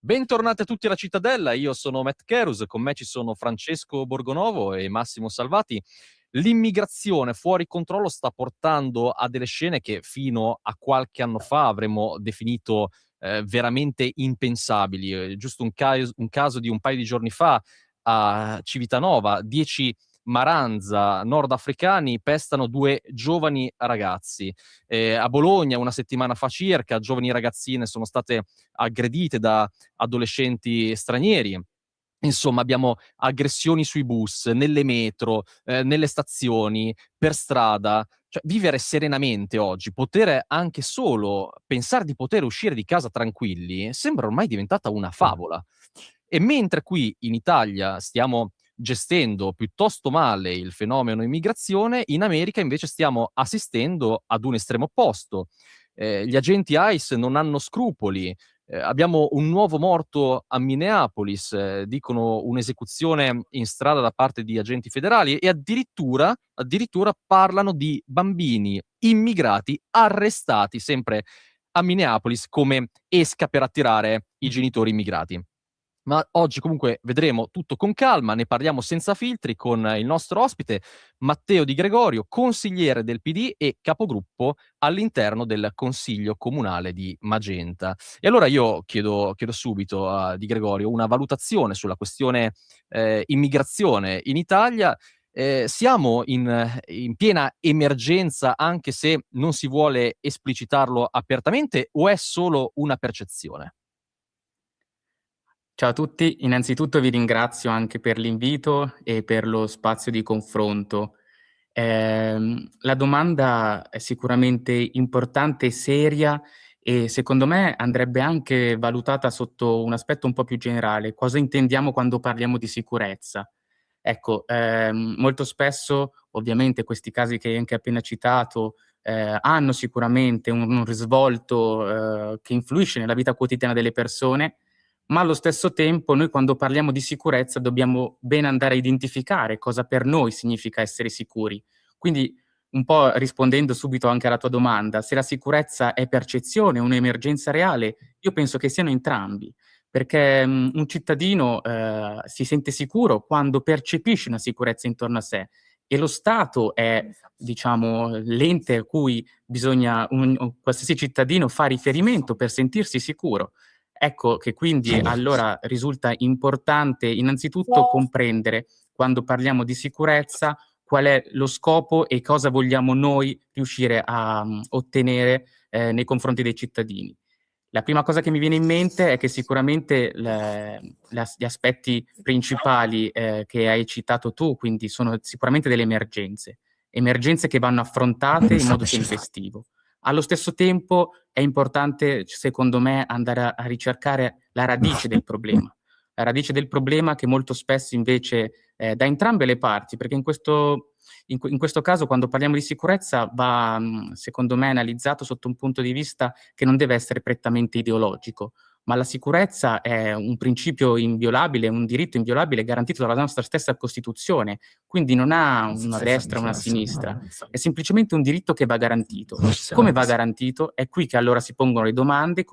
Bentornati a tutti alla Cittadella, io sono Matt Kerus, con me ci sono Francesco Borgonovo e Massimo Salvati. L'immigrazione fuori controllo sta portando a delle scene che fino a qualche anno fa avremmo definito veramente impensabili. Giusto un caso di un paio di giorni fa a Civitanova, 10 Maranza nordafricani pestano 2 giovani ragazzi. A Bologna, una settimana fa circa, giovani ragazzine sono state aggredite da adolescenti stranieri. Insomma, abbiamo aggressioni sui bus, nelle metro, nelle stazioni, per strada. Cioè, vivere serenamente oggi, poter anche solo pensare di poter uscire di casa tranquilli, sembra ormai diventata una favola. E mentre qui in Italia stiamo gestendo piuttosto male il fenomeno immigrazione, in America invece stiamo assistendo ad un estremo opposto. Gli agenti ICE non hanno scrupoli. Abbiamo un nuovo morto a Minneapolis, dicono un'esecuzione in strada da parte di agenti federali e addirittura parlano di bambini immigrati arrestati sempre a Minneapolis come esca per attirare i genitori immigrati. Ma oggi comunque vedremo tutto con calma, ne parliamo senza filtri con il nostro ospite Matteo Di Gregorio, consigliere del PD e capogruppo all'interno del Consiglio Comunale di Magenta. E allora io chiedo subito a Di Gregorio una valutazione sulla questione, immigrazione in Italia. Siamo in piena emergenza, anche se non si vuole esplicitarlo apertamente, o è solo una percezione? Ciao a tutti, innanzitutto vi ringrazio anche per l'invito e per lo spazio di confronto. La domanda è sicuramente importante e seria e secondo me andrebbe anche valutata sotto un aspetto un po' più generale. Cosa intendiamo quando parliamo di sicurezza? Ecco, molto spesso ovviamente questi casi che hai anche appena citato, hanno sicuramente un risvolto, che influisce nella vita quotidiana delle persone, ma allo stesso tempo noi quando parliamo di sicurezza dobbiamo bene andare a identificare cosa per noi significa essere sicuri. Quindi un po' rispondendo subito anche alla tua domanda, se la sicurezza è percezione, un'emergenza reale, io penso che siano entrambi, perché, un cittadino, si sente sicuro quando percepisce una sicurezza intorno a sé e lo Stato è, diciamo, l'ente a cui bisogna un qualsiasi cittadino fa riferimento per sentirsi sicuro. Ecco che quindi allora risulta importante innanzitutto comprendere, quando parliamo di sicurezza, qual è lo scopo e cosa vogliamo noi riuscire a, ottenere, nei confronti dei cittadini. La prima cosa che mi viene in mente è che sicuramente gli aspetti principali, che hai citato tu, quindi sono sicuramente delle emergenze. Emergenze che vanno affrontate in modo tempestivo. Allo stesso tempo è importante, secondo me, andare a ricercare la radice del problema. La radice del problema che molto spesso invece, da entrambe le parti, perché in questo caso quando parliamo di sicurezza va, secondo me analizzato sotto un punto di vista che non deve essere prettamente ideologico, ma la sicurezza è un principio inviolabile, un diritto inviolabile garantito dalla nostra stessa Costituzione, quindi non ha una destra o una sinistra, è semplicemente un diritto che va garantito. Come va garantito? È qui che allora si pongono le domande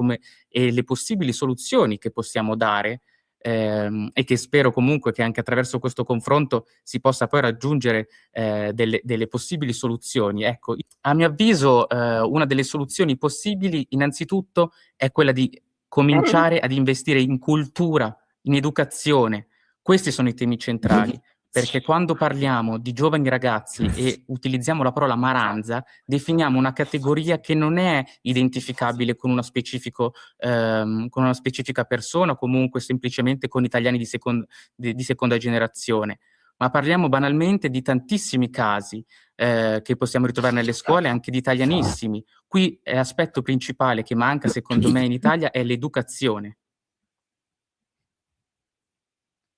e le possibili soluzioni che possiamo dare, e che spero comunque che anche attraverso questo confronto si possa poi raggiungere, delle possibili soluzioni. Ecco, a mio avviso, una delle soluzioni possibili innanzitutto è quella di cominciare ad investire in cultura, in educazione. Questi sono i temi centrali, perché quando parliamo di giovani ragazzi e utilizziamo la parola maranza, definiamo una categoria che non è identificabile con con una specifica persona o comunque semplicemente con italiani di seconda generazione, ma parliamo banalmente di tantissimi casi, che possiamo ritrovare nelle scuole, anche di italianissimi. Qui l'aspetto principale che manca secondo me in Italia è l'educazione.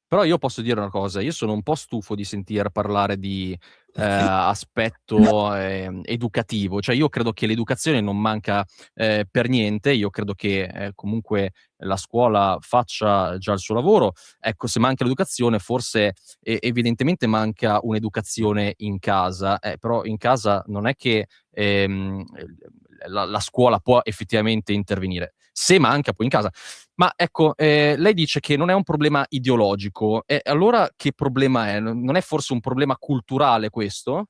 Però io posso dire una cosa, io sono un po' stufo di sentir parlare di, aspetto, educativo. Cioè io credo che l'educazione non manca, per niente, io credo che, comunque la scuola faccia già il suo lavoro. Ecco, se manca l'educazione forse evidentemente manca un'educazione in casa, però in casa non è che, la scuola può effettivamente intervenire. se manca poi in casa. Ma ecco, lei dice che non è un problema ideologico, e allora che problema è? Non è forse un problema culturale questo?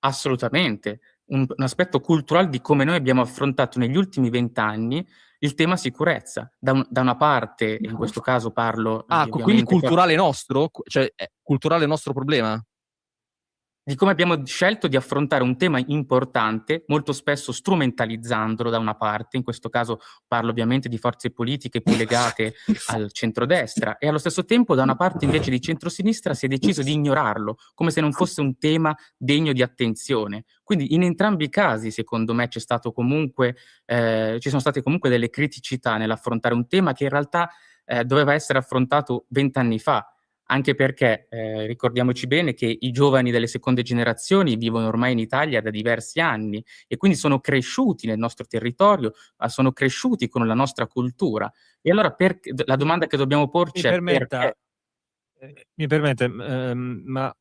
Assolutamente. Un aspetto culturale di come noi abbiamo affrontato negli ultimi 20 anni il tema sicurezza. Da una parte, e in questo caso parlo Ah, di quindi ovviamente culturale forze nostro? Cioè, è culturale il nostro problema? di come abbiamo scelto di affrontare un tema importante, molto spesso strumentalizzandolo da una parte, in questo caso parlo ovviamente di forze politiche più legate al centrodestra, e allo stesso tempo da una parte invece di centrosinistra si è deciso di ignorarlo, come se non fosse un tema degno di attenzione. Quindi in entrambi i casi, secondo me, ci sono state comunque delle criticità nell'affrontare un tema che in realtà doveva essere affrontato 20 anni fa. Anche perché, ricordiamoci bene che i giovani delle seconde generazioni vivono ormai in Italia da diversi anni e quindi sono cresciuti nel nostro territorio, ma sono cresciuti con la nostra cultura. E allora la domanda che dobbiamo Mi porci è: permetta perché? mi permette, ma,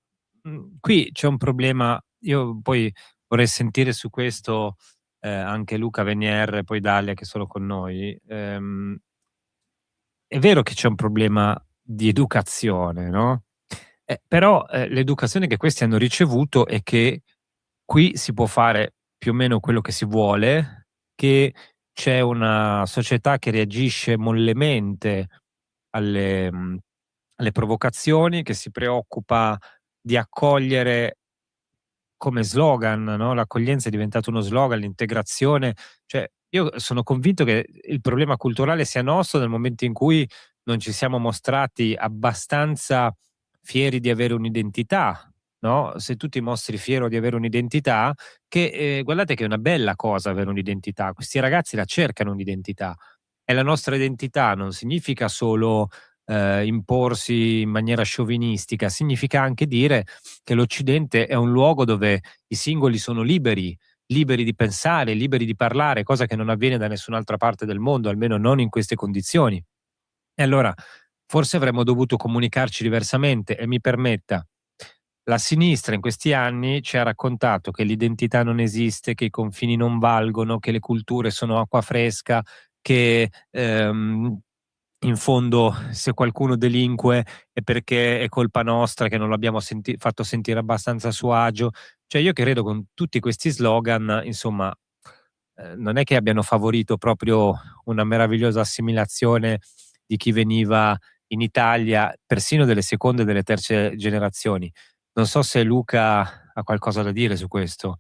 qui c'è un problema. Io poi vorrei sentire su questo, anche Luca Venier e poi Dalia che sono con noi. È vero che c'è un problema di educazione, no, però, l'educazione che questi hanno ricevuto è che qui si può fare più o meno quello che si vuole, che c'è una società che reagisce mollemente alle alle provocazioni, che si preoccupa di accogliere come slogan, no, l'accoglienza è diventato uno slogan, l'integrazione. Cioè, io sono convinto che il problema culturale sia nostro nel momento in cui non ci siamo mostrati abbastanza fieri di avere un'identità, no, se tu ti mostri fiero di avere un'identità che guardate che è una bella cosa avere un'identità, questi ragazzi la cercano un'identità e la nostra identità non significa solo, imporsi in maniera sciovinistica, significa anche dire che l'Occidente è un luogo dove i singoli sono liberi, liberi di pensare, liberi di parlare, cosa che non avviene da nessun'altra parte del mondo, almeno non in queste condizioni. E allora forse avremmo dovuto comunicarci diversamente e mi permetta, la sinistra in questi anni ci ha raccontato che l'identità non esiste, che i confini non valgono, che le culture sono acqua fresca, che in fondo se qualcuno delinque è perché è colpa nostra che non l'abbiamo fatto sentire abbastanza a suo agio. Cioè io credo con tutti questi slogan, insomma, non è che abbiano favorito proprio una meravigliosa assimilazione di chi veniva in Italia, persino delle seconde e delle terze generazioni. Non so se Luca ha qualcosa da dire su questo.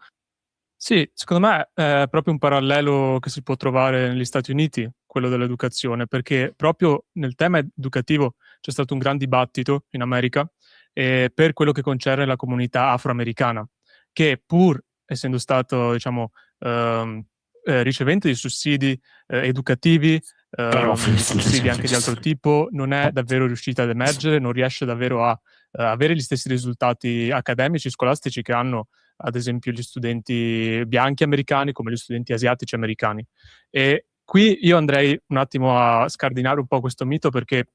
Sì, secondo me è proprio un parallelo che si può trovare negli Stati Uniti, quello dell'educazione, perché proprio nel tema educativo c'è stato un gran dibattito in America, per quello che concerne la comunità afroamericana, che pur essendo stato, diciamo, ricevente di sussidi, educativi, di sussidi anche di altro tipo, non è davvero riuscita ad emergere, non riesce davvero a, avere gli stessi risultati accademici, scolastici che hanno ad esempio gli studenti bianchi americani come gli studenti asiatici americani. E qui io andrei un attimo a scardinare un po' questo mito perché,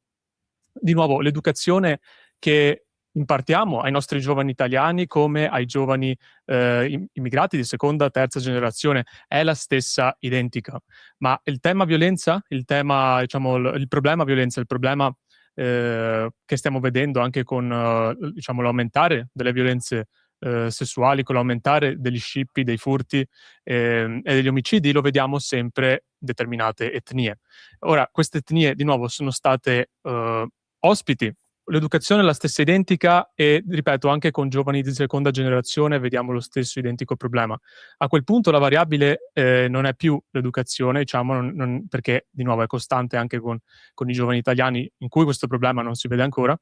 di nuovo, l'educazione che impartiamo ai nostri giovani italiani come ai giovani immigrati di seconda, terza generazione è la stessa, identica. Ma il tema violenza, il tema, diciamo, il problema violenza, il problema che stiamo vedendo anche con diciamo, l'aumentare delle violenze sessuali, con l'aumentare degli scippi, dei furti e degli omicidi, lo vediamo sempre in determinate etnie. Ora, queste etnie, di nuovo, sono state ospiti. L'educazione è la stessa identica e, ripeto, anche con giovani di seconda generazione vediamo lo stesso identico problema. A quel punto la variabile non è più l'educazione, diciamo, perché di nuovo è costante anche con i giovani italiani in cui questo problema non si vede ancora,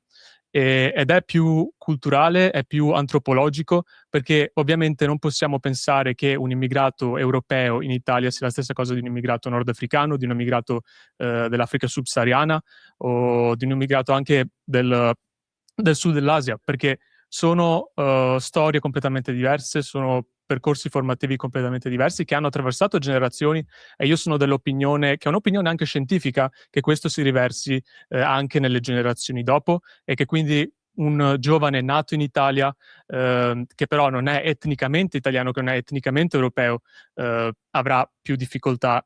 ed è più culturale, è più antropologico, perché ovviamente non possiamo pensare che un immigrato europeo in Italia sia la stessa cosa di un immigrato nordafricano, di un immigrato dell'Africa subsahariana o di un immigrato anche del sud dell'Asia, perché sono storie completamente diverse, sono percorsi formativi completamente diversi che hanno attraversato generazioni, e io sono dell'opinione, che è un'opinione anche scientifica, che questo si riversi anche nelle generazioni dopo e che quindi un giovane nato in Italia, che però non è etnicamente italiano, che non è etnicamente europeo, avrà più difficoltà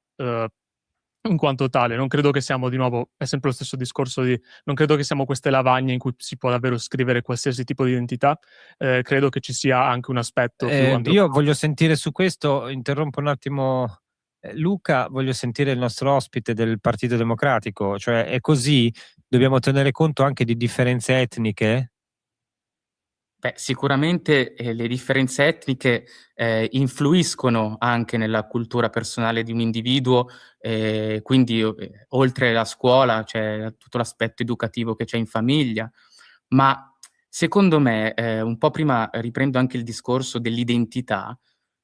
in quanto tale. Non credo che siamo, di nuovo, è sempre lo stesso discorso non credo che siamo queste lavagne in cui si può davvero scrivere qualsiasi tipo di identità. Credo che ci sia anche un aspetto più Io antropologico. voglio sentire su questo, interrompo un attimo Luca, voglio sentire il nostro ospite del Partito Democratico, cioè è così? Dobbiamo tenere conto anche di differenze etniche? Beh, sicuramente, le differenze etniche, influiscono anche nella cultura personale di un individuo, quindi oltre la scuola c'è tutto l'aspetto educativo che c'è in famiglia, ma secondo me, un po' prima riprendo anche il discorso dell'identità,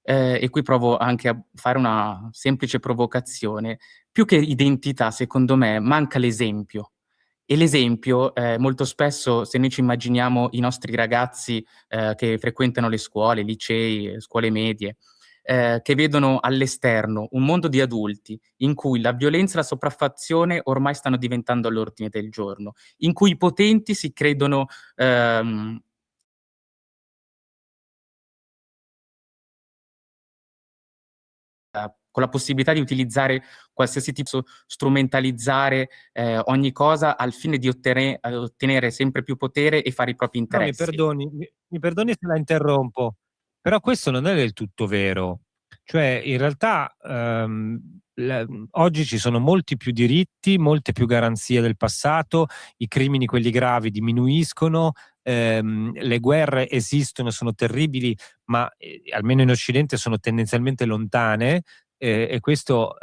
e qui provo anche a fare una semplice provocazione. Più che identità, secondo me, manca l'esempio. E l'esempio, molto spesso se noi ci immaginiamo i nostri ragazzi, che frequentano le scuole, i licei, scuole medie, che vedono all'esterno un mondo di adulti in cui la violenza e la sopraffazione ormai stanno diventando all'ordine del giorno, in cui i potenti si credono, con la possibilità di utilizzare qualsiasi strumentalizzare, ogni cosa al fine di ottenere sempre più potere e fare i propri Però interessi. mi perdoni se la interrompo, però questo non è del tutto vero. Cioè, in realtà, oggi ci sono molti più diritti, molte più garanzie del passato, i crimini, quelli gravi, diminuiscono, le guerre esistono, sono terribili, ma almeno in Occidente sono tendenzialmente lontane, e questo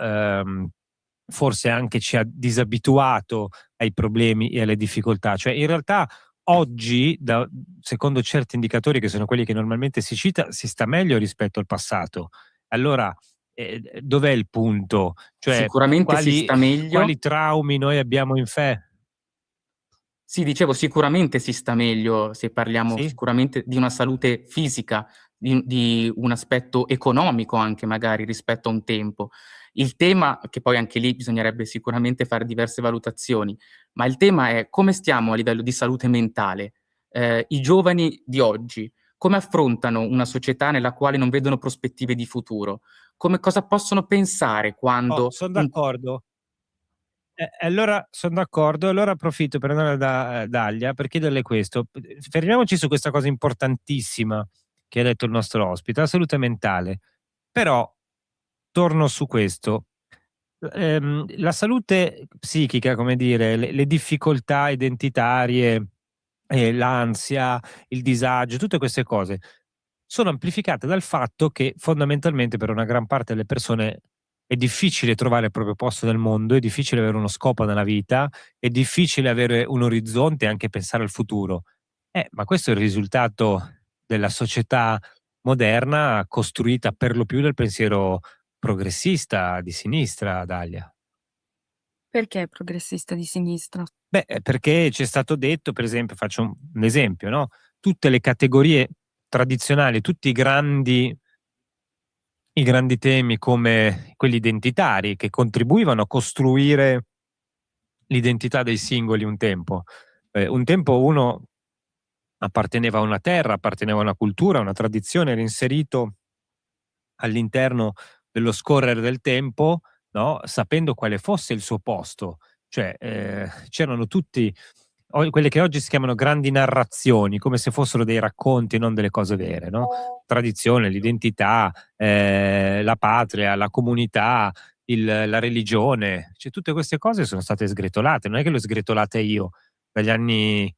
forse anche ci ha disabituato ai problemi e alle difficoltà. Cioè, in realtà oggi, secondo certi indicatori, che sono quelli che normalmente si cita, si sta meglio rispetto al passato. Allora, dov'è il punto? Cioè, Sicuramente si sta meglio. quali traumi noi abbiamo in fe? Sì, dicevo, sicuramente si sta meglio se parliamo Sì? sicuramente di una salute fisica, di un aspetto economico anche magari rispetto a un tempo. Il tema, che poi anche lì bisognerebbe sicuramente fare diverse valutazioni, ma il tema è: come stiamo a livello di salute mentale? I giovani di oggi come affrontano una società nella quale non vedono prospettive di futuro? Cosa possono pensare Oh, quando son un d'accordo. Allora son d'accordo, allora approfitto per andare da Dalia per chiederle questo. Fermiamoci su questa cosa importantissima che ha detto il nostro ospite, la salute mentale. Però torno su questo. La salute psichica, come dire, le difficoltà identitarie, l'ansia, il disagio, tutte queste cose sono amplificate dal fatto che fondamentalmente per una gran parte delle persone è difficile trovare il proprio posto nel mondo, è difficile avere uno scopo nella vita, è difficile avere un orizzonte e anche pensare al futuro. Ma questo è il risultato della società moderna costruita per lo più dal pensiero progressista di sinistra, Dalia. Perché progressista di sinistra? Beh, perché c'è stato detto, per esempio, faccio un esempio, no, tutte le categorie tradizionali, tutti i grandi temi come quelli identitari che contribuivano a costruire l'identità dei singoli un tempo. Un tempo uno apparteneva a una terra, apparteneva a una cultura, a una tradizione, era inserito all'interno dello scorrere del tempo, no, sapendo quale fosse il suo posto. Cioè, c'erano tutti quelle che oggi si chiamano grandi narrazioni, come se fossero dei racconti e non delle cose vere, no, tradizione, l'identità, la patria, la comunità, la religione, cioè tutte queste cose sono state sgretolate, non è che le ho sgretolate io. Dagli anni,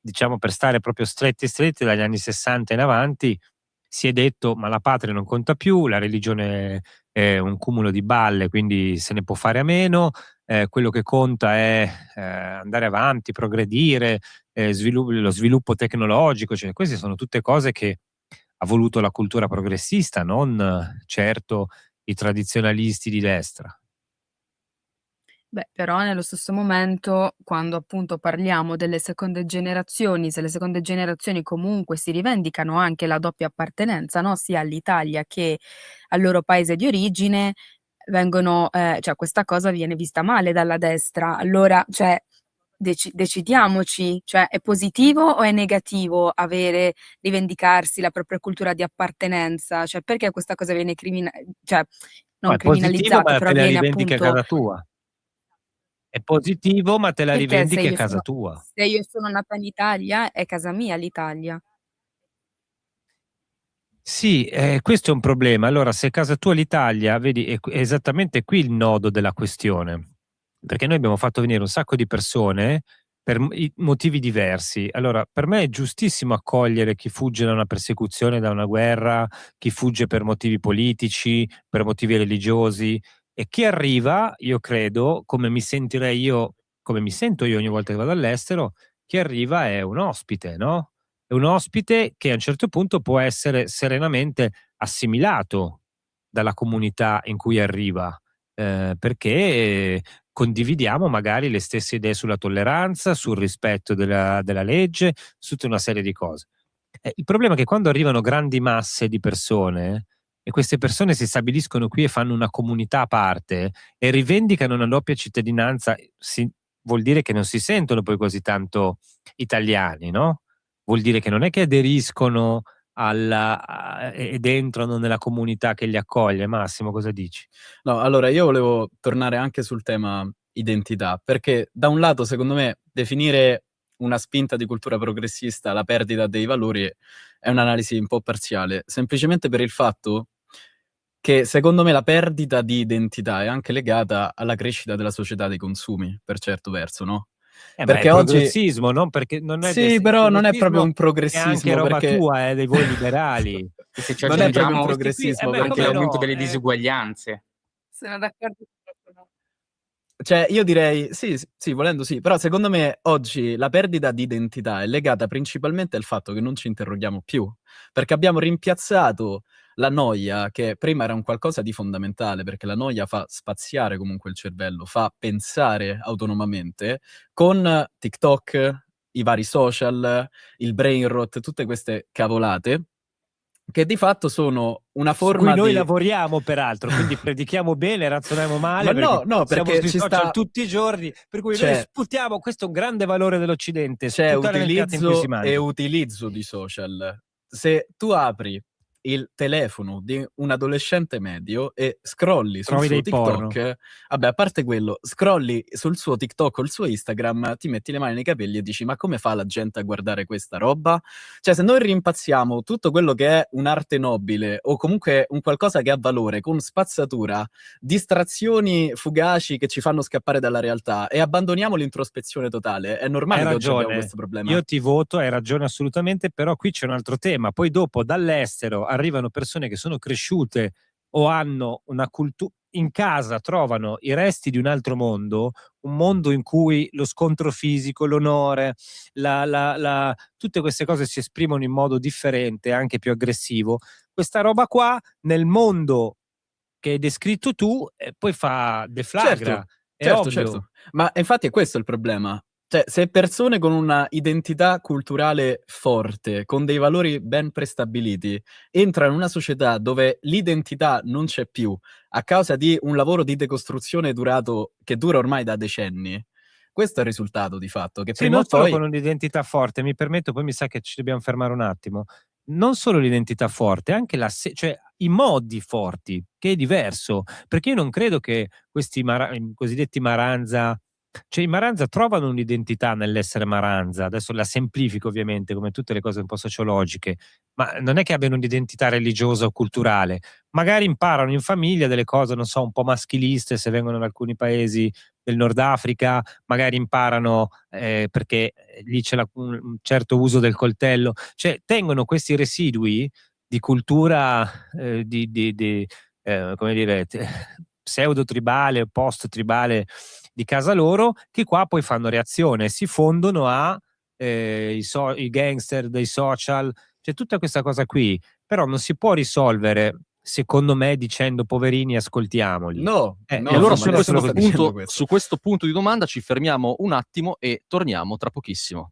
diciamo, per stare proprio stretti stretti, dagli anni '60 in avanti si è detto: "Ma la patria non conta più, la religione è un cumulo di balle, quindi se ne può fare a meno, quello che conta è, andare avanti, progredire, lo sviluppo tecnologico", cioè queste sono tutte cose che ha voluto la cultura progressista, non certo i tradizionalisti di destra. Beh, però nello stesso momento, quando appunto parliamo delle seconde generazioni, se le seconde generazioni comunque si rivendicano anche la doppia appartenenza, no, sia all'Italia che al loro paese di origine, vengono cioè questa cosa viene vista male dalla destra. Allora, cioè decidiamoci, cioè è positivo o è negativo rivendicarsi la propria cultura di appartenenza? Cioè perché questa cosa viene cioè No, non è positivo, criminalizzata, ma però te la viene rivendichi a appunto casa tua. È positivo, ma te la Perché rivendichi a casa tua. se io sono nata in Italia, è casa mia l'Italia. Sì, questo è un problema. Allora, se casa tua l'Italia, vedi, è esattamente qui il nodo della questione, perché noi abbiamo fatto venire un sacco di persone per motivi diversi. Allora, per me è giustissimo accogliere chi fugge da una persecuzione, da una guerra, chi fugge per motivi politici, per motivi religiosi, e chi arriva, io credo, come mi sentirei io, come mi sento io ogni volta che vado all'estero, chi arriva è un ospite, no? È un ospite che a un certo punto può essere serenamente assimilato dalla comunità in cui arriva, perché condividiamo magari le stesse idee sulla tolleranza, sul rispetto della legge, su tutta una serie di cose. Il problema è che quando arrivano grandi masse di persone e queste persone si stabiliscono qui e fanno una comunità a parte e rivendicano una doppia cittadinanza, vuol dire che non si sentono poi così tanto italiani, no? Vuol dire che non è che aderiscono ed entrano nella comunità che li accoglie. Massimo, cosa dici? No, allora io volevo tornare anche sul tema identità, perché da un lato, secondo me, definire una spinta di cultura progressista la perdita dei valori è un'analisi un po' parziale, semplicemente per il fatto che secondo me la perdita di identità è anche legata alla crescita della società dei consumi, per certo verso, no? Ma è Perché oggi progressismo, non perché non è sì, però non è proprio un è anche progressismo, roba perché tua, dei voi liberali. E se ci non è proprio un aggiungiamo Questi qui, progressismo, beh, anche come perché l'aumento no? delle disuguaglianze. Sono d'accordo con te. cioè io direi sì, volendo sì, però secondo me oggi la perdita di identità è legata principalmente al fatto che non ci interroghiamo più, perché abbiamo rimpiazzato la noia, che prima era un qualcosa di fondamentale, perché la noia fa spaziare comunque il cervello, fa pensare autonomamente, con TikTok, i vari social, il brain rot, tutte queste cavolate, che di fatto sono una Su cui forma noi di lavoriamo peraltro, quindi predichiamo bene, ragioniamo male, ma perché no, siamo perché sui ci social sta tutti i giorni, per cui noi c'è sputiamo, questo è un grande valore dell'Occidente, c'è sputare nel piatto in cui si utilizzo e mangia. utilizzo di social. Se tu apri il telefono di un adolescente medio e scrolli sul Trovi suo dei porno. TikTok, vabbè, a parte quello, scrolli sul suo TikTok o il suo Instagram, ti metti le mani nei capelli e dici: "Ma come fa la gente a guardare questa roba?" Cioè, se noi rimpazziamo tutto quello che è un'arte nobile o comunque un qualcosa che ha valore con spazzatura, distrazioni fugaci che ci fanno scappare dalla realtà e abbandoniamo l'introspezione totale, è normale Hai che oggi abbiamo ragione, questo problema. io ti voto, hai ragione assolutamente, però qui c'è un altro tema. Poi dopo dall'estero arrivano persone che sono cresciute o hanno una cultura in casa, trovano i resti di un altro mondo, un mondo in cui lo scontro fisico, l'onore, tutte queste cose si esprimono in modo differente, anche più aggressivo. Questa roba qua nel mondo che hai descritto tu, poi deflagra, Certo, è ovvio. certo. Ma infatti è questo il problema. Cioè, se persone con una identità culturale forte, con dei valori ben prestabiliti, entrano in una società dove l'identità non c'è più, a causa di un lavoro di decostruzione che dura ormai da decenni, questo è il risultato di fatto, che Sì, prima non o solo poi con un'identità forte, mi permetto, poi mi sa che ci dobbiamo fermare un attimo. Non solo l'identità forte, anche cioè i modi forti, che è diverso, perché io non credo che questi cosiddetti Maranza, cioè i Maranza trovano un'identità nell'essere Maranza, adesso la semplifico ovviamente come tutte le cose un po' sociologiche, ma non è che abbiano un'identità religiosa o culturale, magari imparano in famiglia delle cose, non so, un po' maschiliste se vengono da alcuni paesi del Nord Africa, magari imparano perché lì c'è un certo uso del coltello, cioè tengono questi residui di cultura come dire pseudo tribale, post tribale di casa loro, che qua poi fanno reazione, si fondono i gangster dei social, c'è tutta questa cosa qui, però non si può risolvere secondo me dicendo poverini ascoltiamoli. no, E no, allora no, su ma questo, nessuno sta dicendo punto, questo. su questo punto di domanda ci fermiamo un attimo e torniamo tra pochissimo.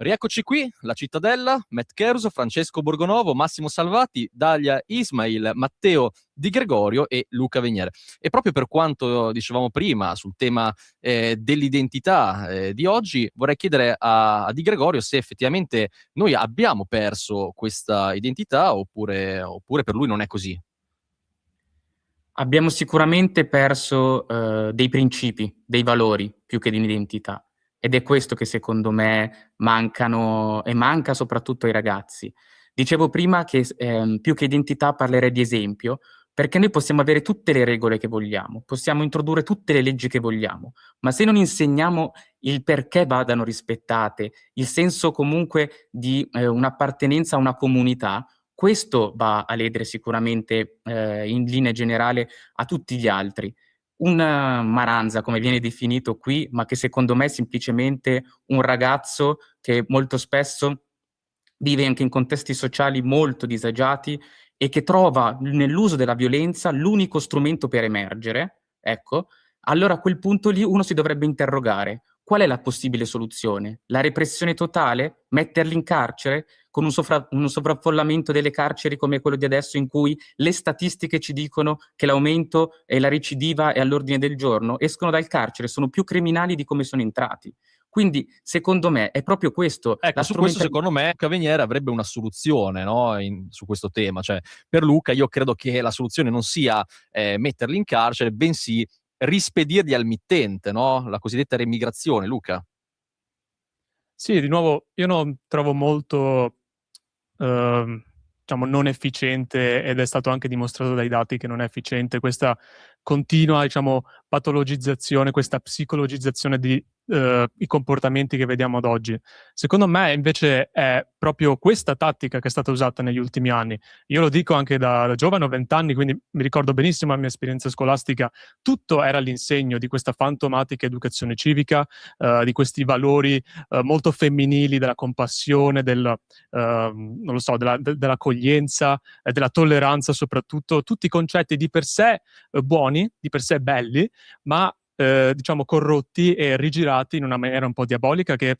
Rieccoci qui, la Cittadella, Matt Caruso, Francesco Borgonovo, Massimo Salvati, Dalia Ismail, Matteo Di Gregorio e Luca Veniere. E proprio per quanto dicevamo prima sul tema dell'identità di oggi, vorrei chiedere a Di Gregorio se effettivamente noi abbiamo perso questa identità oppure per lui non è così. Abbiamo sicuramente perso dei principi, dei valori, più che di un'identità. Ed è questo che secondo me mancano e manca soprattutto ai ragazzi. Dicevo prima che più che identità parlerei di esempio, perché noi possiamo avere tutte le regole che vogliamo, possiamo introdurre tutte le leggi che vogliamo, ma se non insegniamo il perché vadano rispettate, il senso comunque di un'appartenenza a una comunità, questo va a ledere sicuramente in linea generale a tutti gli altri. Un maranza, come viene definito qui, ma che secondo me è semplicemente un ragazzo che molto spesso vive anche in contesti sociali molto disagiati e che trova nell'uso della violenza l'unico strumento per emergere, ecco, allora a quel punto lì uno si dovrebbe interrogare: qual è la possibile soluzione? La repressione totale? Metterli in carcere? Con un sovraffollamento delle carceri come quello di adesso, in cui le statistiche ci dicono che l'aumento e la recidiva è all'ordine del giorno, escono dal carcere, sono più criminali di come sono entrati. Quindi, secondo me, è proprio questo. Ecco, su questo secondo me Luca Veniere avrebbe una soluzione, no? Su questo tema. Cioè, per Luca io credo che la soluzione non sia metterli in carcere, bensì rispedirli al mittente, no? La cosiddetta remigrazione. Luca? Sì, di nuovo, io non trovo molto, diciamo, non efficiente, ed è stato anche dimostrato dai dati che non è efficiente, questa continua, diciamo, patologizzazione, questa psicologizzazione di i comportamenti che vediamo ad oggi. Secondo me, invece, è proprio questa tattica che è stata usata negli ultimi anni. Io lo dico anche da giovane, ho 20 anni, quindi mi ricordo benissimo la mia esperienza scolastica. Tutto era all'insegno di questa fantomatica educazione civica, di questi valori molto femminili, della compassione, non lo so, dell'accoglienza, della tolleranza soprattutto, tutti concetti di per sé buoni, di per sé belli, ma diciamo corrotti e rigirati in una maniera un po' diabolica che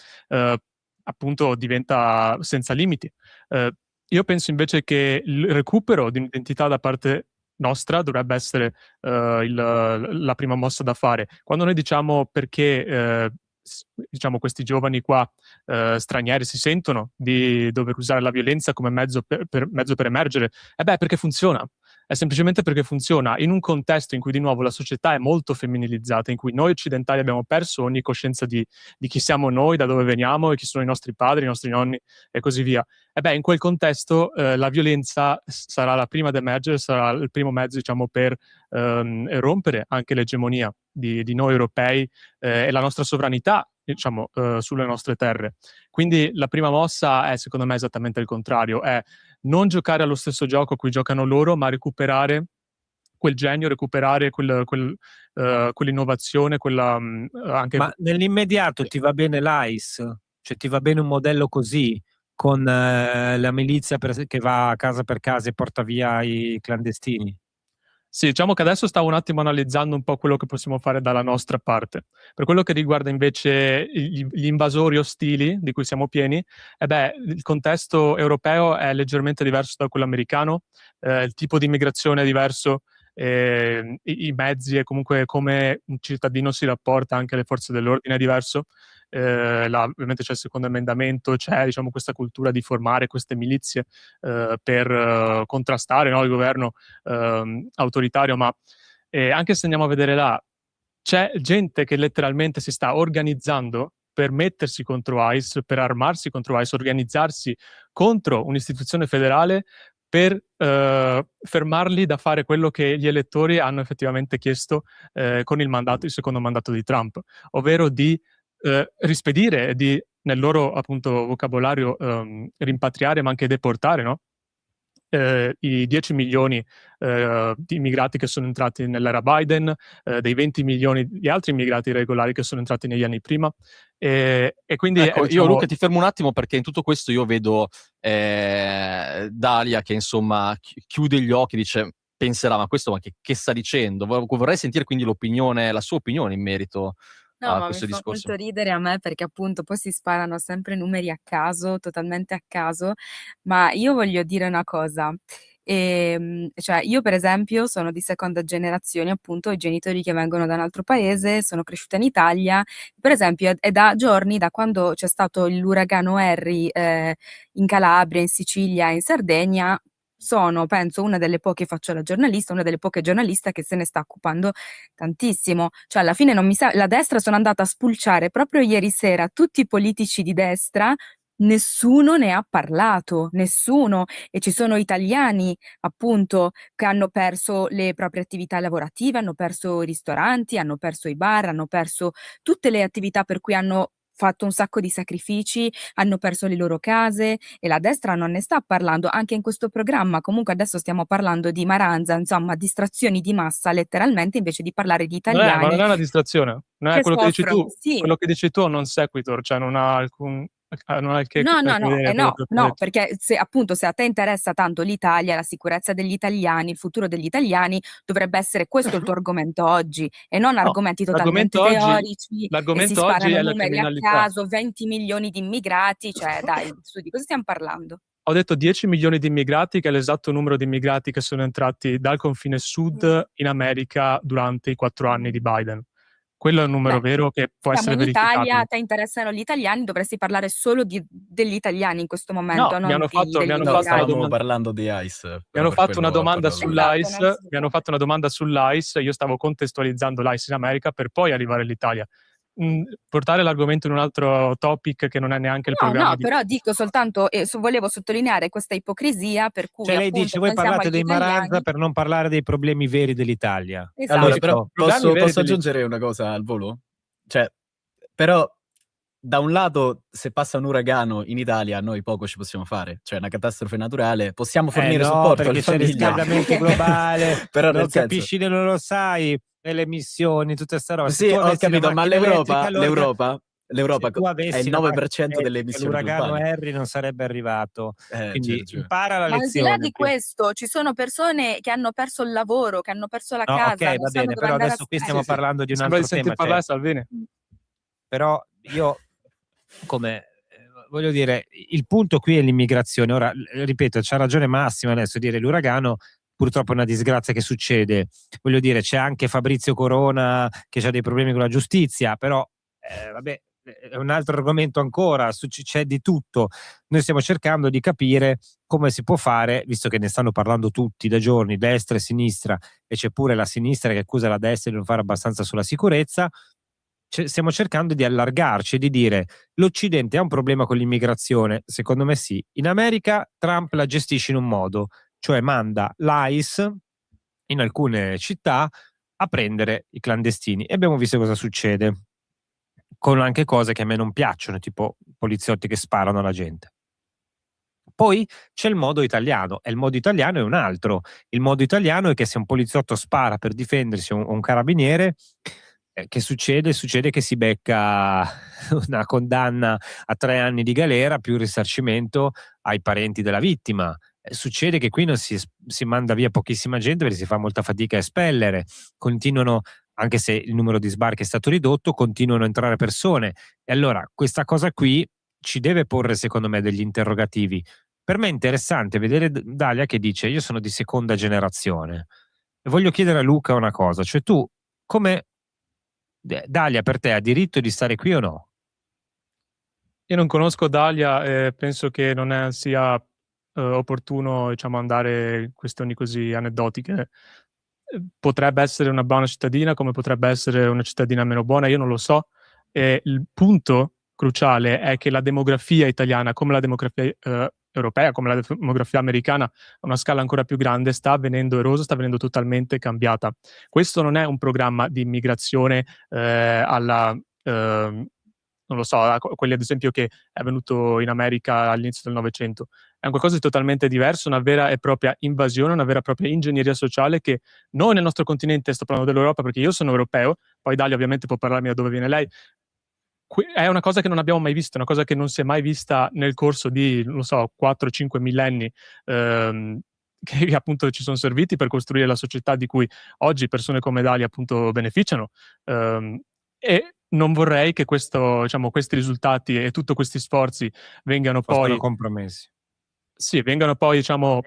appunto diventa senza limiti. Io penso invece che il recupero di un'identità da parte nostra dovrebbe essere la prima mossa da fare. Quando noi diciamo perché diciamo questi giovani qua stranieri si sentono di dover usare la violenza come mezzo per emergere, perché funziona. È semplicemente perché funziona in un contesto in cui di nuovo la società è molto femminilizzata, in cui noi occidentali abbiamo perso ogni coscienza di chi siamo noi, da dove veniamo e chi sono i nostri padri, i nostri nonni e così via. In quel contesto la violenza sarà la prima ad emergere, sarà il primo mezzo, diciamo, per rompere anche l'egemonia di noi europei e la nostra sovranità, diciamo, sulle nostre terre. Quindi la prima mossa è, secondo me, esattamente il contrario, è non giocare allo stesso gioco a cui giocano loro, ma recuperare quel genio, recuperare quell'innovazione, anche... Ma nell'immediato ti va bene l'AIS? Cioè ti va bene un modello così, con la milizia che va casa per casa e porta via i clandestini? Sì, diciamo che adesso stavo un attimo analizzando un po' quello che possiamo fare dalla nostra parte. Per quello che riguarda invece gli invasori ostili di cui siamo pieni, il contesto europeo è leggermente diverso da quello americano, il tipo di immigrazione è diverso, i mezzi e comunque come un cittadino si rapporta anche alle forze dell'ordine è diverso. ovviamente c'è il secondo emendamento, c'è diciamo questa cultura di formare queste milizie per contrastare, no, il governo autoritario, ma anche se andiamo a vedere là, c'è gente che letteralmente si sta organizzando per mettersi contro ICE, per armarsi contro ICE, organizzarsi contro un'istituzione federale per fermarli da fare quello che gli elettori hanno effettivamente chiesto con il secondo mandato di Trump, ovvero di rispedire, di nel loro appunto vocabolario rimpatriare ma anche deportare, no? I 10 milioni di immigrati che sono entrati nell'era Biden, dei 20 milioni di altri immigrati regolari che sono entrati negli anni prima. E quindi Ecco, diciamo... io Luca ti fermo un attimo perché in tutto questo io vedo Dalia che insomma chiude gli occhi, dice, penserà, ma questo ma che sta dicendo? Vorrei sentire quindi la sua opinione in merito No, a ma mi questo fa discorso. molto ridere a me perché appunto poi si sparano sempre numeri a caso, totalmente a caso, ma io voglio dire una cosa. Cioè io per esempio sono di seconda generazione, appunto, ho i genitori che vengono da un altro paese, sono cresciuta in Italia, per esempio è da giorni, da quando c'è stato l'uragano Harry in Calabria, in Sicilia, in Sardegna, sono, penso, una delle poche, faccio la giornalista, una delle poche giornaliste che se ne sta occupando tantissimo. Cioè alla fine non mi sa, la destra sono andata a spulciare proprio ieri sera tutti i politici di destra, nessuno ne ha parlato, nessuno, e ci sono italiani appunto che hanno perso le proprie attività lavorative, hanno perso i ristoranti, hanno perso i bar, hanno perso tutte le attività per cui hanno fatto un sacco di sacrifici, hanno perso le loro case e la destra non ne sta parlando anche in questo programma. Comunque adesso stiamo parlando di maranza, insomma, distrazioni di massa letteralmente, invece di parlare di ma italiani non è una distrazione, non è che quello che dici soffrono. tu. Sì. Quello che dici tu è un non sequitur, cioè non ha che No, no, no, vedere quello che ho no, detto. perché se appunto se a te interessa tanto l'Italia, la sicurezza degli italiani, il futuro degli italiani, dovrebbe essere questo il tuo argomento oggi e non No, argomenti totalmente teorici e si l'argomento oggi sparano è la numeri a criminalità. caso, 20 milioni di immigrati, cioè dai, su di cosa stiamo parlando? Ho detto 10 milioni di immigrati, che è l'esatto numero di immigrati che sono entrati dal confine sud in America durante i 4 anni di Biden. Quello è un numero Beh, vero che può siamo essere in Italia, a verificabile. te interessano gli italiani, dovresti parlare solo degli italiani in questo momento, No, mi non hanno fatto degli No, una immigrati. stavamo domanda. parlando di ICE, Mi però hanno per fatto una quello ha domanda parlato lui. Esatto, sull'ICE, mi hanno fatto una domanda sull'ICE, io stavo contestualizzando l'ICE in America per poi arrivare all'Italia. Portare l'argomento in un altro topic che non è neanche il No, programma no, di... però dico soltanto, volevo sottolineare questa ipocrisia per cui Cioè lei appunto dice, voi pensiamo parlate agli dei Maranza italiani. per non parlare dei problemi veri dell'Italia. Allora, Esatto. però Giusto? Problemi veri posso aggiungere una cosa al volo? Cioè, però da un lato, se passa un uragano in Italia, noi poco ci possiamo fare. Cioè, una catastrofe naturale, possiamo fornire No, supporto alle perché c'è il famiglie. riscaldamento globale, Però non nel senso... capisci, non lo sai, e le emissioni, tutta sta roba. Se Sì, tu ho avessi la capito, ma macchina elettrica, l'Europa se tu è avessi il la 9% macchina delle elettrica, emissioni l'uragano globali. Harry non sarebbe arrivato. C'hai Quindi ragione. impara la Ma al di là lezione. di questo, ci sono persone che hanno perso il lavoro, che hanno perso la No, casa, ok, non va sanno bene, dove però andare a adesso qui stiamo Sì, sì. parlando di un Sembra di altro sentir tema. parlare Cioè, Salvini. però io, come voglio dire, il punto qui è l'immigrazione. Ora, ripeto, c'ha ragione Massimo adesso dire l'uragano purtroppo è una disgrazia che succede. Voglio dire, c'è anche Fabrizio Corona che ha dei problemi con la giustizia, però vabbè, è un altro argomento ancora, c'è di tutto. Noi stiamo cercando di capire come si può fare, visto che ne stanno parlando tutti da giorni, destra e sinistra, e c'è pure la sinistra che accusa la destra di non fare abbastanza sulla sicurezza. Stiamo cercando di allargarci e di dire l'Occidente ha un problema con l'immigrazione. Secondo me sì. In America Trump la gestisce in un modo, cioè manda l'ICE in alcune città a prendere i clandestini, e abbiamo visto cosa succede, con anche cose che a me non piacciono, tipo poliziotti che sparano alla gente. Poi c'è il modo italiano, e il modo italiano è un altro. Il modo italiano è che se un poliziotto spara per difendersi o un carabiniere, che succede? Succede che si becca una condanna a 3 anni di galera più risarcimento ai parenti della vittima. Succede che qui non si manda via pochissima gente perché si fa molta fatica a espellere. Continuano, anche se il numero di sbarchi è stato ridotto, continuano a entrare persone. E allora questa cosa qui ci deve porre, secondo me, degli interrogativi. Per me è interessante vedere Dalia che dice io sono di seconda generazione e voglio chiedere a Luca una cosa, cioè tu come Dalia per te ha diritto di stare qui o no? Io non conosco Dalia e penso che non sia opportuno, diciamo, andare in questioni così aneddotiche. Potrebbe essere una buona cittadina, come potrebbe essere una cittadina meno buona, io non lo so. E il punto cruciale è che la demografia italiana, come la demografia europea, come la demografia americana, a una scala ancora più grande, sta avvenendo erosa, sta venendo totalmente cambiata. Questo non è un programma di immigrazione alla... non lo so, quelli ad esempio che è venuto in America all'inizio del Novecento. È un qualcosa di totalmente diverso, una vera e propria invasione, una vera e propria ingegneria sociale che noi nel nostro continente, sto parlando dell'Europa perché io sono europeo, poi Dalia ovviamente può parlarmi da dove viene lei, è una cosa che non abbiamo mai visto, una cosa che non si è mai vista nel corso di, non lo so, 4-5 millenni, che appunto ci sono serviti per costruire la società di cui oggi persone come Dalia appunto beneficiano. E non vorrei che diciamo, questi risultati e tutti questi sforzi vengano Fossero poi compromessi. sì, vengano poi, diciamo,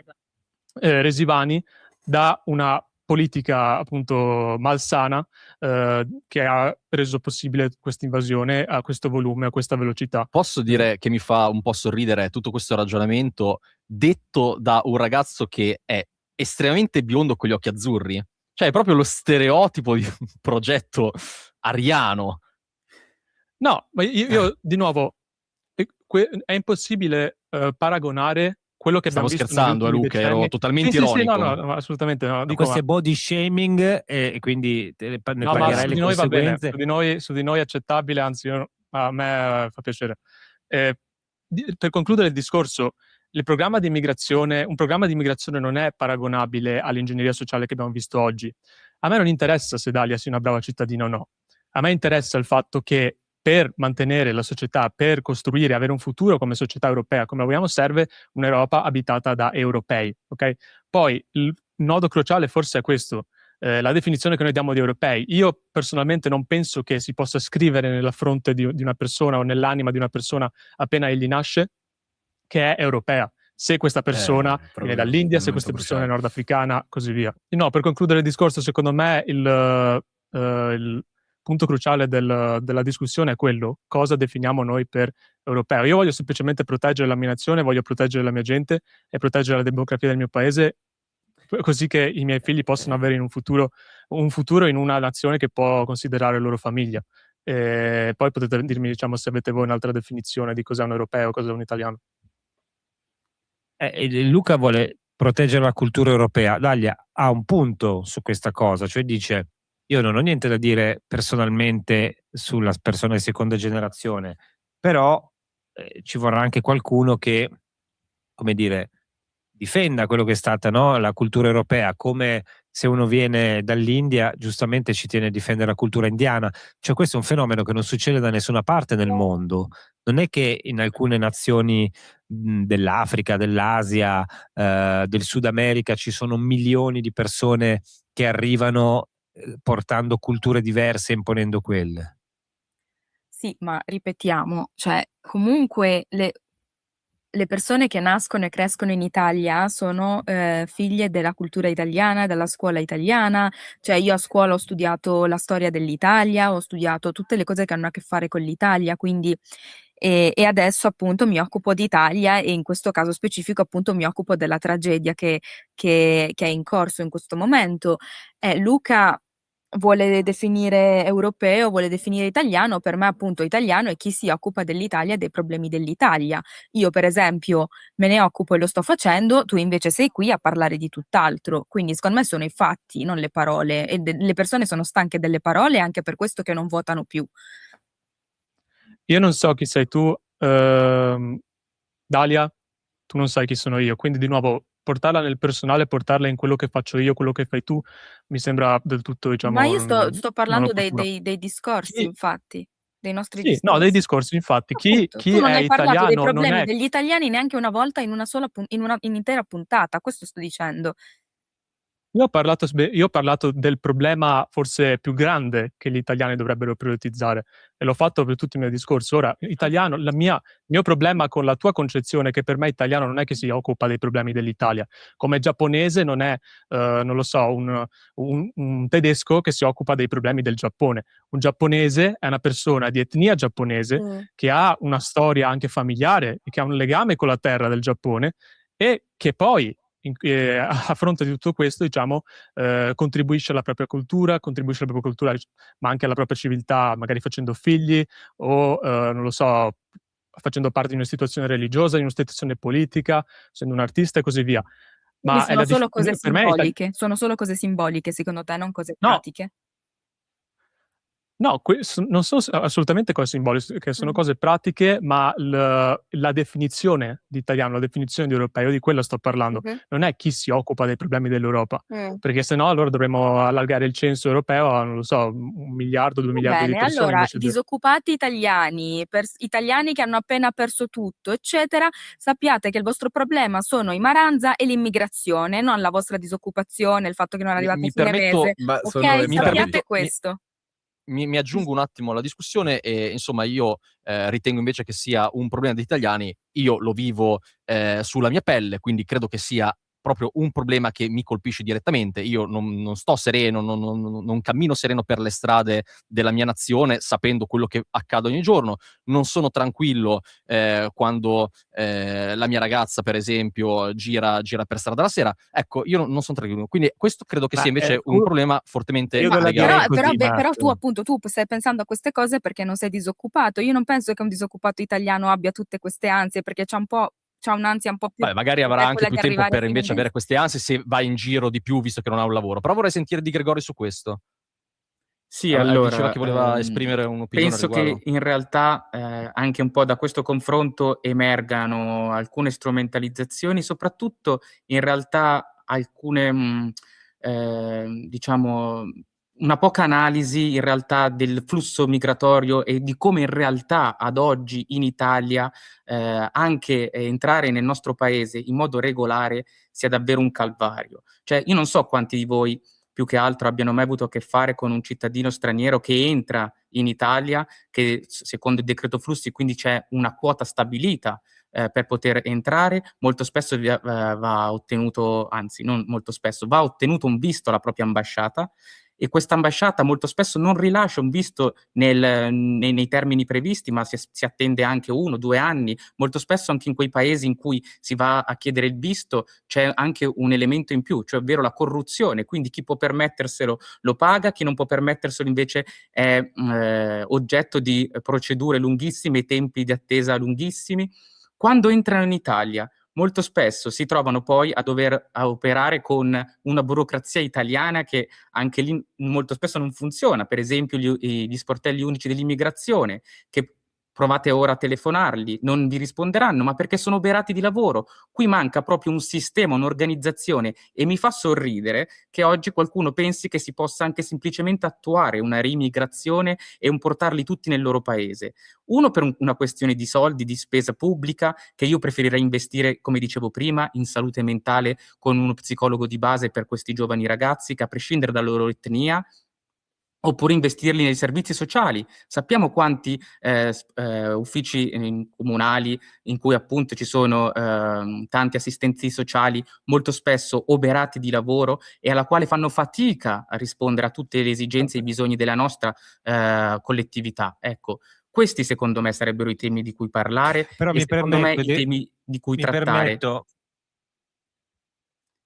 resi vani da una politica appunto malsana che ha reso possibile questa invasione a questo volume, a questa velocità. Posso dire che mi fa un po' sorridere tutto questo ragionamento detto da un ragazzo che è estremamente biondo con gli occhi azzurri? Cioè è proprio lo stereotipo di un progetto ariano. No, ma io di nuovo, è impossibile paragonare quello che abbiamo Stavo visto negli scherzando, ultimi Luca, decenni. ero totalmente Sì, ironico. no, assolutamente no. Dico, Questo è body shaming e quindi ne no, ma pagherai su le di noi va bene, conseguenze. su di noi è accettabile, anzi a me fa piacere. Per concludere il discorso, un programma di immigrazione non è paragonabile all'ingegneria sociale che abbiamo visto oggi. A me non interessa se Dalia sia una brava cittadina o no. A me interessa il fatto che per mantenere la società, per costruire, avere un futuro come società europea, come la vogliamo, serve un'Europa abitata da europei. Okay? Poi il nodo cruciale forse è questo, la definizione che noi diamo di europei. Io personalmente non penso che si possa scrivere nella fronte di una persona o nell'anima di una persona appena egli nasce che è europea. Se questa persona viene dall'India, se questa persona è nordafricana, così via. No, per concludere il discorso, secondo me il punto cruciale della discussione è quello: cosa definiamo noi per europeo. Io voglio semplicemente proteggere la mia nazione, voglio proteggere la mia gente e proteggere la demografia del mio paese, così che i miei figli possano avere in un futuro in una nazione che può considerare loro famiglia. E poi potete dirmi, diciamo, se avete voi un'altra definizione di cos'è un europeo, cos'è un italiano. Luca vuole proteggere la cultura europea. Dalia ha un punto su questa cosa, cioè dice: io non ho niente da dire personalmente sulla persona di seconda generazione, però ci vorrà anche qualcuno che, come dire, difenda quello che è stata, no, la cultura europea, come se uno viene dall'India giustamente ci tiene a difendere la cultura indiana. Cioè questo è un fenomeno che non succede da nessuna parte nel mondo. Non è che in alcune nazioni dell'Africa, dell'Asia, del Sud America ci sono milioni di persone che arrivano portando culture diverse e imponendo quelle. Sì, ma ripetiamo, cioè comunque le persone che nascono e crescono in Italia sono figlie della cultura italiana, della scuola italiana, cioè io a scuola ho studiato la storia dell'Italia, ho studiato tutte le cose che hanno a che fare con l'Italia, quindi e adesso appunto mi occupo d'Italia e in questo caso specifico appunto mi occupo della tragedia che è in corso in questo momento. Luca vuole definire europeo, vuole definire italiano, per me appunto italiano è chi si occupa dell'Italia e dei problemi dell'Italia. Io per esempio me ne occupo e lo sto facendo, tu invece sei qui a parlare di tutt'altro, quindi secondo me sono i fatti, non le parole, e le persone sono stanche delle parole, anche per questo che non votano più. Io non so chi sei tu, Dalia, tu non sai chi sono io, quindi di nuovo portarla nel personale, portarla in quello che faccio io, quello che fai tu, mi sembra del tutto, diciamo, Ma io sto non parlando opportuno. dei discorsi, infatti, dei nostri Sì, discorsi. no, dei discorsi, infatti. Appunto, Chi tu non è hai parlato dei italiano non problemi è... degli italiani neanche una volta in una intera puntata, questo sto dicendo. Io ho parlato del problema forse più grande che gli italiani dovrebbero prioritizzare, e l'ho fatto per tutto il mio discorso. Ora, italiano, il mio problema con la tua concezione è che per me italiano non è che si occupa dei problemi dell'Italia, come giapponese non è, non lo so, un tedesco che si occupa dei problemi del Giappone. Un giapponese è una persona di etnia giapponese che ha una storia anche familiare e che ha un legame con la terra del Giappone e che poi a fronte di tutto questo, diciamo, contribuisce alla propria cultura, ma anche alla propria civiltà, magari facendo figli o, non lo so, facendo parte di una situazione religiosa, di una situazione politica, essendo un artista e così via. Quindi Ma è sono solo cose per me simboliche, sono solo cose simboliche secondo te, non cose no, pratiche? no, non sono assolutamente cose simboliche, che sono cose pratiche, ma la definizione di italiano, la definizione di europeo, di quello sto parlando. Non è chi si occupa dei problemi dell'Europa, perché sennò allora dovremmo allargare il censo europeo a, non lo so, 1 miliardo, 2 miliardi di Bene, persone allora invece di... disoccupati italiani, italiani che hanno appena perso tutto, eccetera, sappiate che il vostro problema sono i Maranza e l'immigrazione, non la vostra disoccupazione, il fatto che non arrivate a Mi fine permetto, mese. Ma sono Ok, mi entrambi. sappiate permetto, questo. mi aggiungo un attimo alla discussione e insomma io ritengo invece che sia un problema degli italiani, io lo vivo sulla mia pelle, quindi credo che sia proprio un problema che mi colpisce direttamente. Io non sto sereno, non cammino sereno per le strade della mia nazione sapendo quello che accade ogni giorno, non sono tranquillo quando la mia ragazza per esempio gira per strada la sera. Ecco, io non son tranquillo. Quindi questo credo che sia invece un problema fortemente io la legato. direi così, Però tu Marco. appunto tu stai pensando a queste cose perché non sei disoccupato. Io non penso che un disoccupato italiano abbia tutte queste ansie, perché c'ha un'ansia un po' più Vabbè, magari forte, avrà è anche quella più di tempo arrivare a per fine invece mese. avere queste ansie se va in giro di più visto che non ha un lavoro. Però vorrei sentire di Gregori su questo. Sì, Diceva allora, che voleva esprimere un'opinione a penso riguardo. che in realtà anche un po' da questo confronto emergano alcune strumentalizzazioni, soprattutto in realtà alcune, diciamo, una poca analisi in realtà del flusso migratorio e di come in realtà ad oggi in Italia anche entrare nel nostro paese in modo regolare sia davvero un calvario. Cioè, io non so quanti di voi più che altro abbiano mai avuto a che fare con un cittadino straniero che entra in Italia, che secondo il decreto flussi quindi c'è una quota stabilita per poter entrare, molto spesso va ottenuto, anzi non molto spesso, va ottenuto un visto alla propria ambasciata e questa ambasciata molto spesso non rilascia un visto nei termini previsti, ma si attende anche 1 o 2 anni. Molto spesso anche in quei paesi in cui si va a chiedere il visto c'è anche un elemento in più, cioè ovvero la corruzione, quindi chi può permetterselo lo paga, chi non può permetterselo invece è oggetto di procedure lunghissime e tempi di attesa lunghissimi. Quando entrano in Italia molto spesso si trovano poi a operare con una burocrazia italiana che anche lì molto spesso non funziona. Per esempio gli sportelli unici dell'immigrazione, che provate ora a telefonarli, non vi risponderanno, ma perché sono oberati di lavoro. Qui manca proprio un sistema, un'organizzazione e mi fa sorridere che oggi qualcuno pensi che si possa anche semplicemente attuare una riemigrazione e portarli tutti nel loro paese. Uno per una questione di soldi, di spesa pubblica, che io preferirei investire, come dicevo prima, in salute mentale con uno psicologo di base per questi giovani ragazzi che a prescindere dalla loro etnia, oppure investirli nei servizi sociali. Sappiamo quanti uffici comunali in cui appunto ci sono tanti assistenti sociali molto spesso oberati di lavoro e alla quale fanno fatica a rispondere a tutte le esigenze e i bisogni della nostra collettività. Ecco, questi secondo me sarebbero i temi di cui parlare Però e mi secondo me permetto, i temi di cui mi trattare. permetto,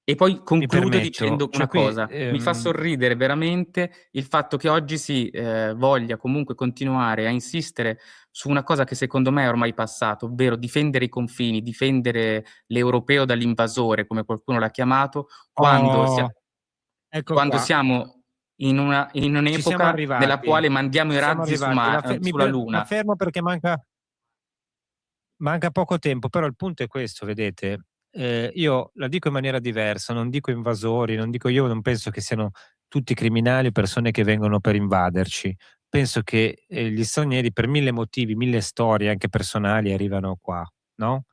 E poi mi concludo permetto, dicendo cioè una qui, cosa: mi fa sorridere veramente il fatto che oggi si voglia comunque continuare a insistere su una cosa che secondo me è ormai passato, ovvero difendere i confini, difendere l'europeo dall'invasore, come qualcuno l'ha chiamato, oh, ecco quando qua, siamo in ci siamo un'epoca nella arrivati, quale mandiamo i ci siamo razzi arrivati. sulla Ma Luna. fermo perché manca poco tempo, però il punto è questo, vedete, io la dico in maniera diversa, non dico invasori, io non penso che siano tutti criminali o persone che vengono per invaderci. Penso che gli stranieri per 1000 motivi, 1000 storie anche personali arrivano qua, no?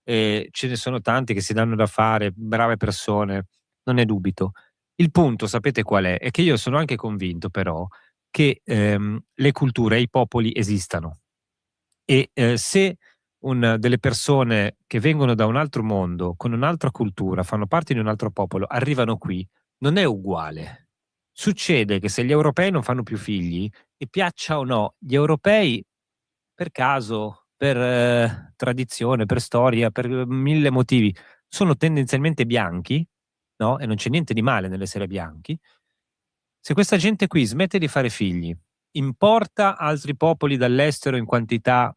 Ce ne sono tanti che si danno da fare, brave persone, non ne dubito. Il punto, sapete qual è? È che io sono anche convinto però che le culture e i popoli esistano e se delle persone che vengono da un altro mondo, con un'altra cultura, fanno parte di un altro popolo, arrivano qui, non è uguale. Succede che se gli europei non fanno più figli, e piaccia o no, gli europei per caso, per tradizione, per storia, per 1000 motivi, sono tendenzialmente bianchi, no, e non c'è niente di male nell'essere bianchi. Se questa gente qui smette di fare figli, importa altri popoli dall'estero in quantità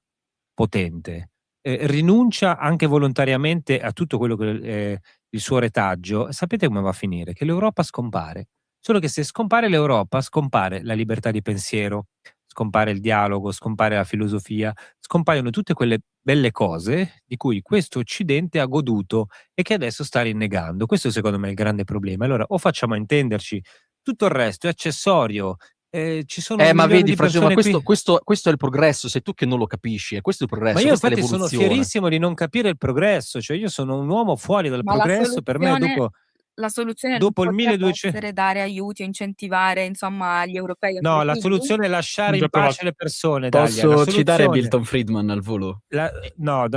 potente, rinuncia anche volontariamente a tutto quello che è il suo retaggio, sapete come va a finire? Che l'Europa scompare. Solo che se scompare l'Europa, scompare la libertà di pensiero, scompare il dialogo, scompare la filosofia, scompaiono tutte quelle belle cose di cui questo Occidente ha goduto e che adesso sta rinnegando. Questo secondo me è il grande problema. Allora o facciamo intenderci, tutto il resto è accessorio, ci sono Ma milioni vedi di Francesco, ma persone qui. questo è il progresso, sei tu che non lo capisci, e questo è il Ma progresso, io questa è infatti sono l'evoluzione. fierissimo di non capire il progresso, cioè io sono un uomo fuori dal Ma la progresso, per me soluzione non dopo il potrebbe 1200. essere dare aiuti o incentivare, insomma, gli europei a No, fare la figli? soluzione è lasciare Ho in già pace provato. le persone, Dalia. La Posso citare soluzione Milton Friedman al volo? no,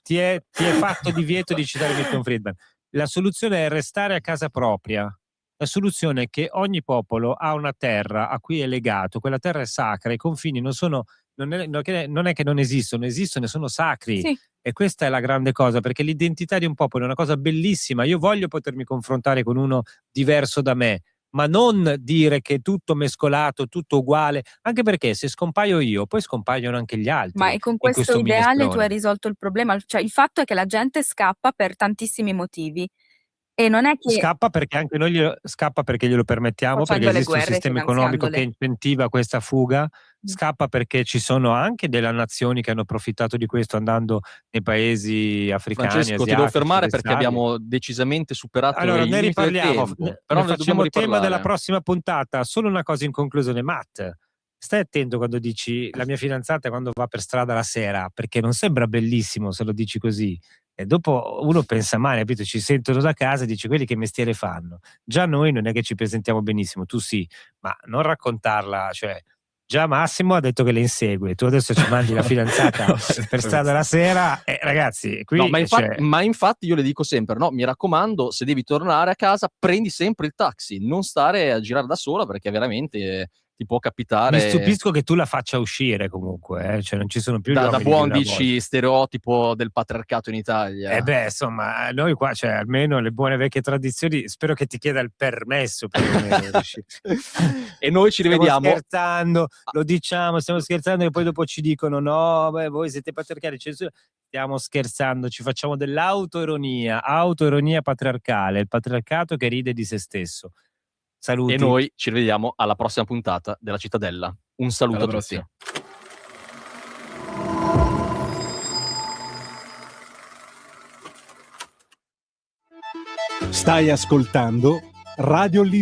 ti è fatto divieto di citare Milton Friedman. La soluzione è restare a casa propria. La soluzione è che ogni popolo ha una terra a cui è legato, quella terra è sacra, i confini non è che non esistono, esistono e sono sacri. Sì. E questa è la grande cosa, perché l'identità di un popolo è una cosa bellissima. Io voglio potermi confrontare con uno diverso da me, ma non dire che è tutto mescolato, tutto uguale, anche perché se scompaio io, poi scompaiono anche gli Ma altri e con in questo questo ideale tu hai minestrone. risolto il problema? Cioè il fatto è che la gente scappa per tantissimi motivi e non è che Scappa perché anche noi scappa perché glielo permettiamo, perché facendo le esiste un guerre, sistema economico che finanziandole. incentiva questa fuga, scappa perché ci sono anche delle nazioni che hanno approfittato di questo andando nei paesi africani, Francesco, ti devo asiatici, fermare perché vessarli. abbiamo decisamente superato Allora, il ne limite del riparliamo, tempo, però ne ne dobbiamo facciamo tema della riparlare. prossima puntata. Solo una cosa in conclusione, Matt, stai attento quando dici la mia fidanzata quando va per strada la sera, perché non sembra bellissimo se lo dici così. E dopo uno pensa male, capito? Ci sentono da casa e dice quelli che mestiere fanno. Già noi non è che ci presentiamo benissimo, tu sì, ma non raccontarla, cioè già Massimo ha detto che le insegue, tu adesso ci mandi la fidanzata per strada la sera, ragazzi, qui No, ma cioè, infatti io le dico sempre, no, mi raccomando, se devi tornare a casa prendi sempre il taxi, non stare a girare da sola perché veramente ti può mi capitare stupisco che tu la faccia uscire comunque, cioè non ci sono più gli da uomini di buon una volta. dici stereotipo del patriarcato in Italia. Beh, insomma, noi qua, cioè, almeno le buone vecchie tradizioni, spero che ti chieda il permesso perlomeno. E noi ci Stiamo rivediamo. scherzando, lo diciamo, stiamo scherzando e poi dopo ci dicono no, beh, voi siete patriarcali, stiamo scherzando, ci facciamo dell'autoironia patriarcale, il patriarcato che ride di se stesso. Saluti. E noi ci rivediamo alla prossima puntata della Cittadella. Un saluto Alla a tutti. prossima. Stai ascoltando Radio Libertà.